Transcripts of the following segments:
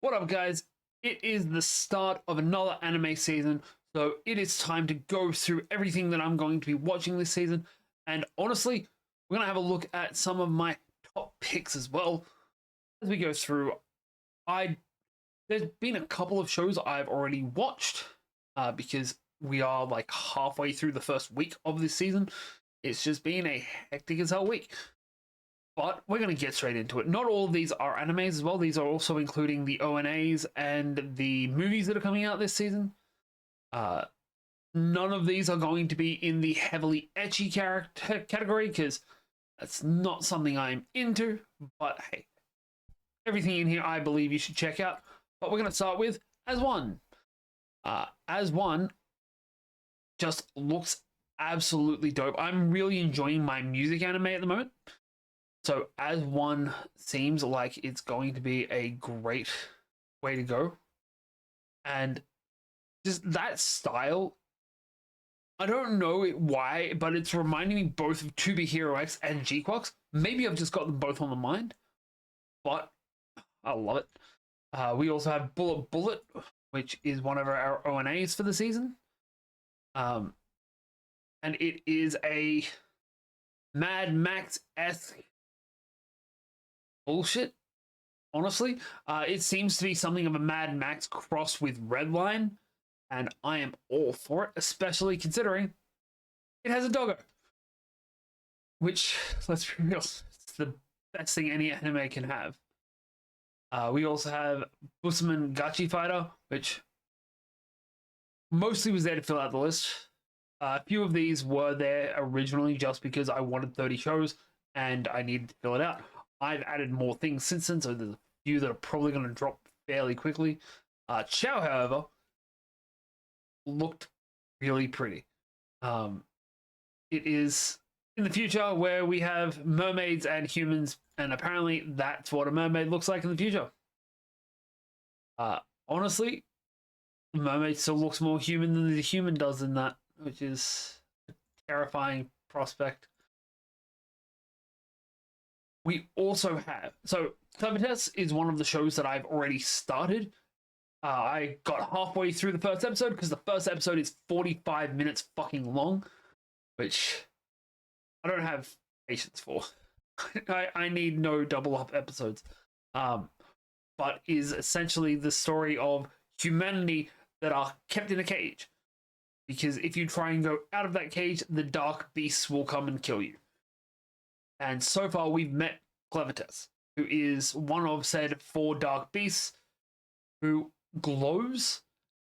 What up, guys? It is the start of another anime season, so it is time to go through everything that I'm going to be watching this season. And honestly, we're going to have a look at some of my top picks as well as we go through. I There's been a couple of shows I've already watched because we are like halfway through the first week of this season. It's just been a hectic as hell week. But we're going to get straight into it. Not all of these are animes as well. These are also including the ONAs and the movies that are coming out this season. None of these are going to be in the heavily ecchi character category because that's not something I'm into. But hey, everything in here I believe you should check out. But we're going to start with As One. As One just looks absolutely dope. I'm really enjoying my music anime at the moment. So As One seems like it's going to be a great way to go. And just that style, I don't know why, but it's reminding me both of To Be Hero X and G-Quox. Maybe I've just got them both on the mind, but I love it. We also have Bullet Bullet, which is one of our ONAs for the season. And it is a Mad Max-esque bullshit, honestly. It seems to be something of a Mad Max cross with Redline, and I am all for it, especially considering it has a doggo. Which, let's be real, it's the best thing any anime can have. We also have Busman Gachi Fighter, which mostly was there to fill out the list. A few of these were there originally just because I wanted 30 shows and I needed to fill it out. I've added more things since then, so there's a few that are probably going to drop fairly quickly. Chow, however, looked really pretty. It is in the future where we have mermaids and humans, and apparently that's what a mermaid looks like in the future. Honestly, the mermaid still looks more human than the human does in that, which is a terrifying prospect. We also have, so Clevitas is one of the shows that I've already started. I got halfway through the first episode because the first episode is 45 minutes fucking long, which I don't have patience for. I need no double up episodes. But is essentially the story of humanity that are kept in a cage. Because if you try and go out of that cage, the dark beasts will come and kill you. And so far, we've met Clevitas, who is one of said 4 dark beasts, who glows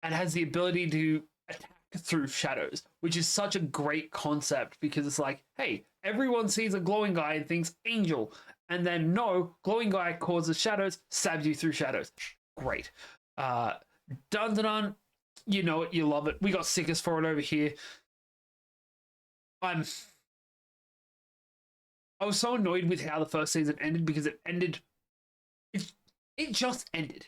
and has the ability to attack through shadows, which is such a great concept because it's like, hey, everyone sees a glowing guy and thinks angel, and then no, glowing guy causes shadows, stabs you through shadows. Great. Dun dun dun. You know it, you love it. We got stickers for it over here. I was so annoyed with how the first season ended because it just ended.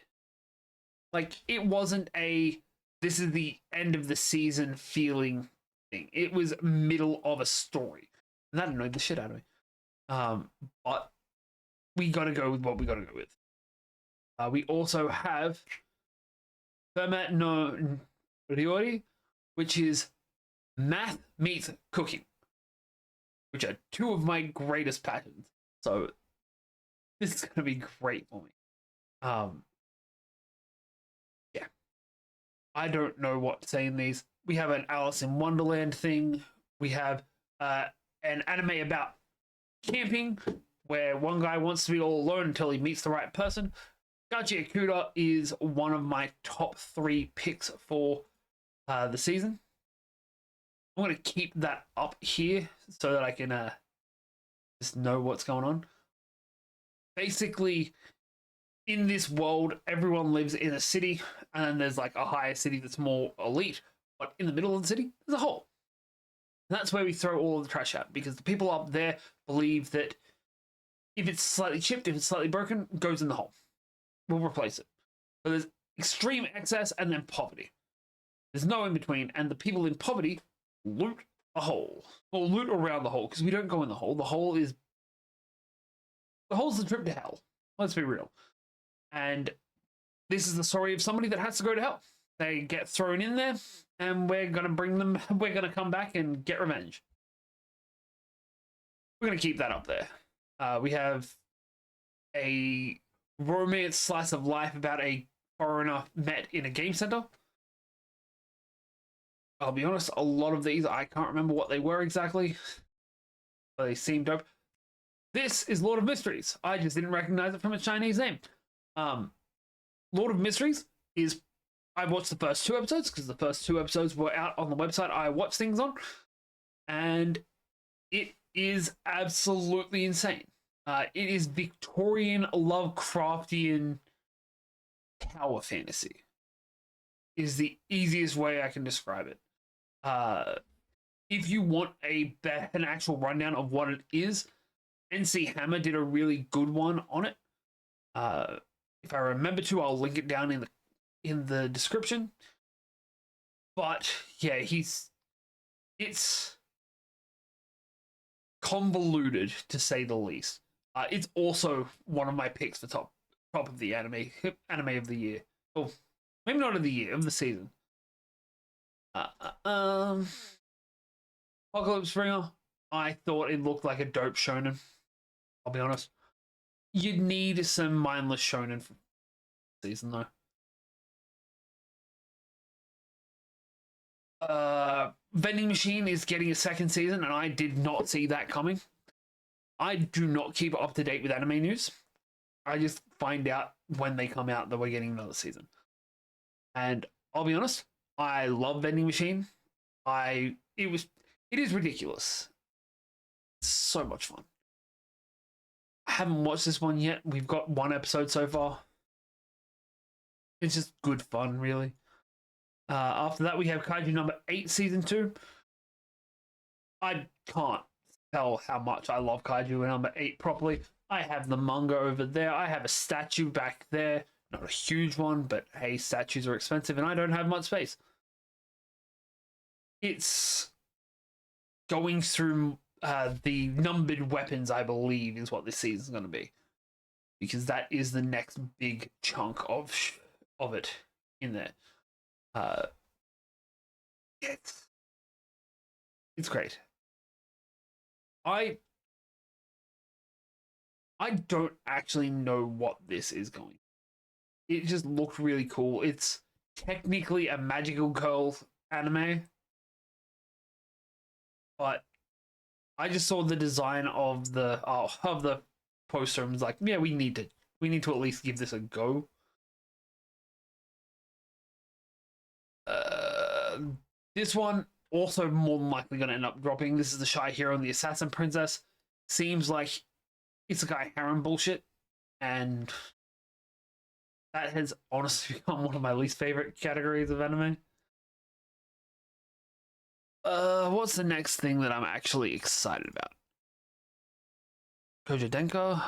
Like, it wasn't a this is the end of the season feeling thing. It was middle of a story. And that annoyed the shit out of me. But we gotta go with what we gotta go with. We also have Fermat no Ryori, which is math meets cooking, which are 2 of my greatest passions. So this is gonna be great for me. Yeah. I don't know what to say in these. We have an Alice in Wonderland thing. We have an anime about camping, where one guy wants to be all alone until he meets the right person. Gachi Akuda is one of my top 3 picks for the season. I'm going to keep that up here so that I can just know what's going on. Basically, in this world, everyone lives in a city, and there's like a higher city that's more elite, but in the middle of the city, there's a hole. And that's where we throw all of the trash out, because the people up there believe that if it's slightly chipped, if it's slightly broken, it goes in the hole. We'll replace it. So there's extreme excess and then poverty. There's no in between, and the people in poverty loot a hole. Or loot around the hole, because we don't go in the hole. The hole's the trip to hell. Let's be real. And this is the story of somebody that has to go to hell. They get thrown in there, and we're gonna bring them. We're gonna come back and get revenge. We're gonna keep that up there. We have a romance slice of life about a foreigner met in a game center. I'll be honest, a lot of these I can't remember what they were exactly, but they seem dope. This is Lord of Mysteries. I just didn't recognize it from its Chinese name. Lord of Mysteries is, I watched the first 2 episodes because the first 2 episodes were out on the website I watch things on, and it is absolutely insane. It is Victorian Lovecraftian tower fantasy. Is the easiest way I can describe it. If you want an actual rundown of what it is, NC Hammer did a really good one on it. If I remember to, I'll link it down in the description. But yeah, it's convoluted to say the least. It's also one of my picks for top of the anime of the year. Oh, maybe not of the year, of the season. Apocalypse Springer. I thought it looked like a dope shonen. I'll be honest. You'd need some mindless shonen for the season though. Vending Machine is getting a 2nd season, and I did not see that coming. I do not keep up to date with anime news. I just find out when they come out that we're getting another season. And I'll be honest, I love Vending Machine. It is ridiculous. It's so much fun. I haven't watched this one yet. We've got 1 episode so far. It's just good fun, really. After that, we have Kaiju number 8, season 2. I can't tell how much I love Kaiju number 8 properly. I have the manga over there. I have a statue back there. Not a huge one, but hey, statues are expensive and I don't have much space. It's going through the numbered weapons, I believe, is what this season is going to be. Because that is the next big chunk of it in there. It's great. I don't actually know what this is going. It just looked really cool. It's technically a magical girl anime, but I just saw the design of the poster and was like, yeah, we need to at least give this a go. This one also more than likely going to end up dropping. This is the Shy Hero and the Assassin Princess. Seems like it's a guy harem bullshit, and that has honestly become one of my least favorite categories of anime. What's the next thing that I'm actually excited about? Koja Denka.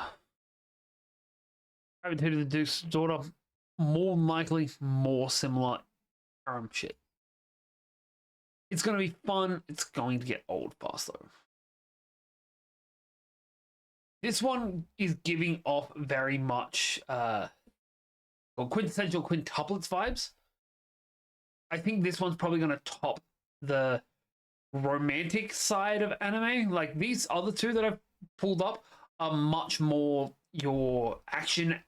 Gravitated the Duke's Daughter. More than likely, more similar harem shit. It's going to be fun. It's going to get old fast, though. This one is giving off very much quintessential quintuplets vibes. I think this one's probably going to top the romantic side of anime. Like, these other 2 that I've pulled up are much more your action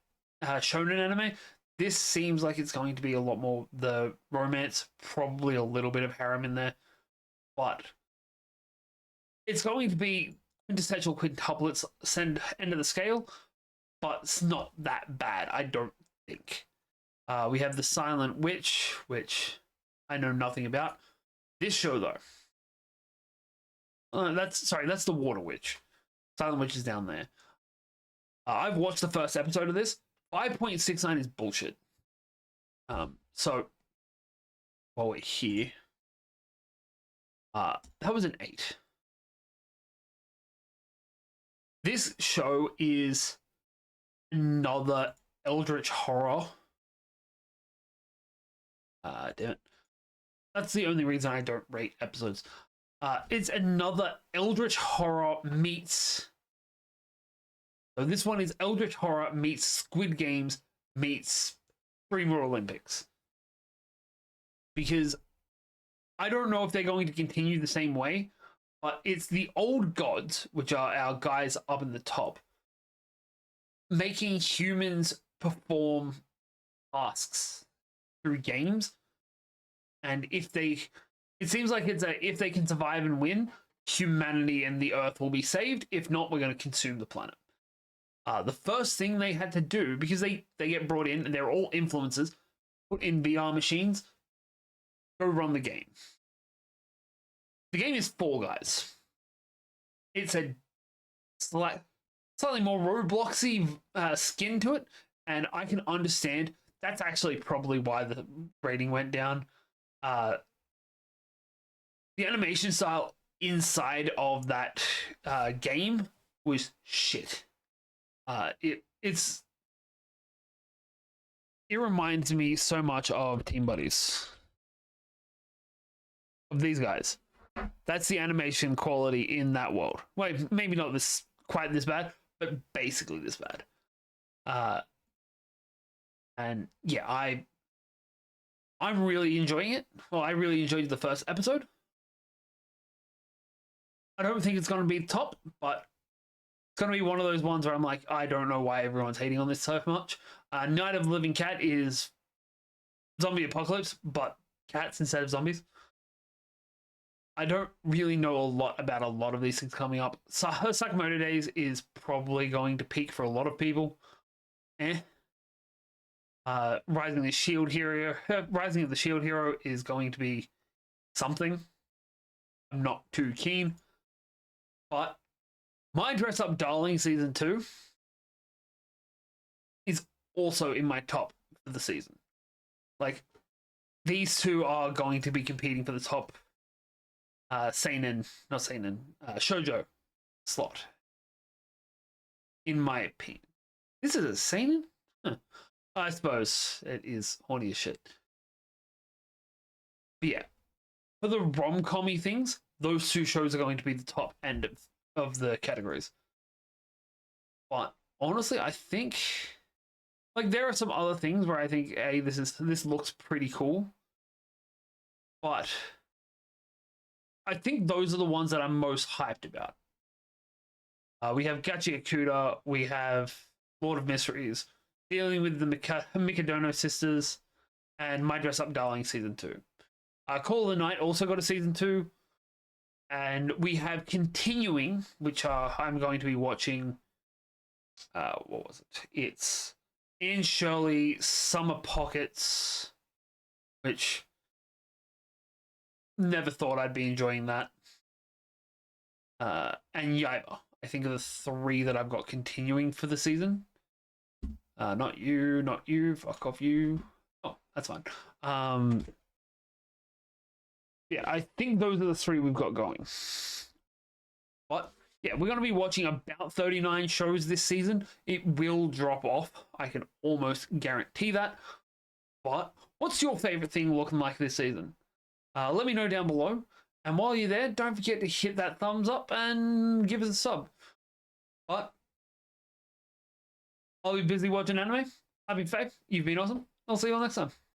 shonen anime. This seems like it's going to be a lot more the romance, probably a little bit of harem in there, but it's going to be quintessential quintuplets end of the scale, but it's not that bad, I don't think. We have the Silent Witch, which I know nothing about. This show, though, that's the Water Witch. Silent Witch is down there. I've watched the first episode of this. 5.69 is bullshit. So while we're here, that was an 8. This show is another eldritch horror. Damn it. That's the only reason I don't rate episodes. It's another eldritch horror meets... So this one is eldritch horror meets Squid Games meets 3 more Olympics. Because I don't know if they're going to continue the same way, but it's the old gods, which are our guys up in the top, making humans perform tasks through games. And it seems like if they can survive and win, humanity and the Earth will be saved. If not, we're going to consume the planet. The first thing they had to do, because they get brought in and they're all influencers, put in VR machines, go run the game. The game is Fall Guys. It's a slightly more Robloxy skin to it, and I can understand that's actually probably why the rating went down. The animation style inside of that game was shit. It reminds me so much of Team Buddies, of these guys. That's the animation quality in that world. Well, maybe not quite this bad, but basically this bad. And yeah, I'm really enjoying it. Well, I really enjoyed the first episode. I don't think it's going to be top, but it's going to be one of those ones where I'm like, I don't know why everyone's hating on this so much. Night of the Living Cat is zombie apocalypse, but cats instead of zombies. I don't really know a lot about a lot of these things coming up. So Sakamoto Days is probably going to peak for a lot of people. Rising of the Shield Hero is going to be something. I'm not too keen. But My Dress Up Darling Season 2 is also in my top for the season. Like, these two are going to be competing for the top shoujo slot, in my opinion. This is a seinen? Huh. I suppose it is horny as shit. But yeah, for the rom-com-y things, those two shows are going to be the top end of the categories. But honestly, I think, like, there are some other things where I think, hey, this looks pretty cool. But I think those are the ones that I'm most hyped about. We have Gachi Akuta, we have Lord of Mysteries, dealing with the Mikadono sisters, and My Dress Up Darling Season 2. Call of the Night also got a Season 2. And we have continuing, which I'm going to be watching. What was it? It's Anne Shirley Summer Pockets, which never thought I'd be enjoying that. And Yaiba. I think are the 3 that I've got continuing for the season. Not you, fuck off you. Oh, that's fine. Yeah, I think those are the 3 we've got going. But yeah, we're going to be watching about 39 shows this season. It will drop off. I can almost guarantee that. But what's your favorite thing looking like this season? Let me know down below. And while you're there, don't forget to hit that thumbs up and give us a sub. But I'll be busy watching anime. I've been Faith. You've been awesome. I'll see you all next time.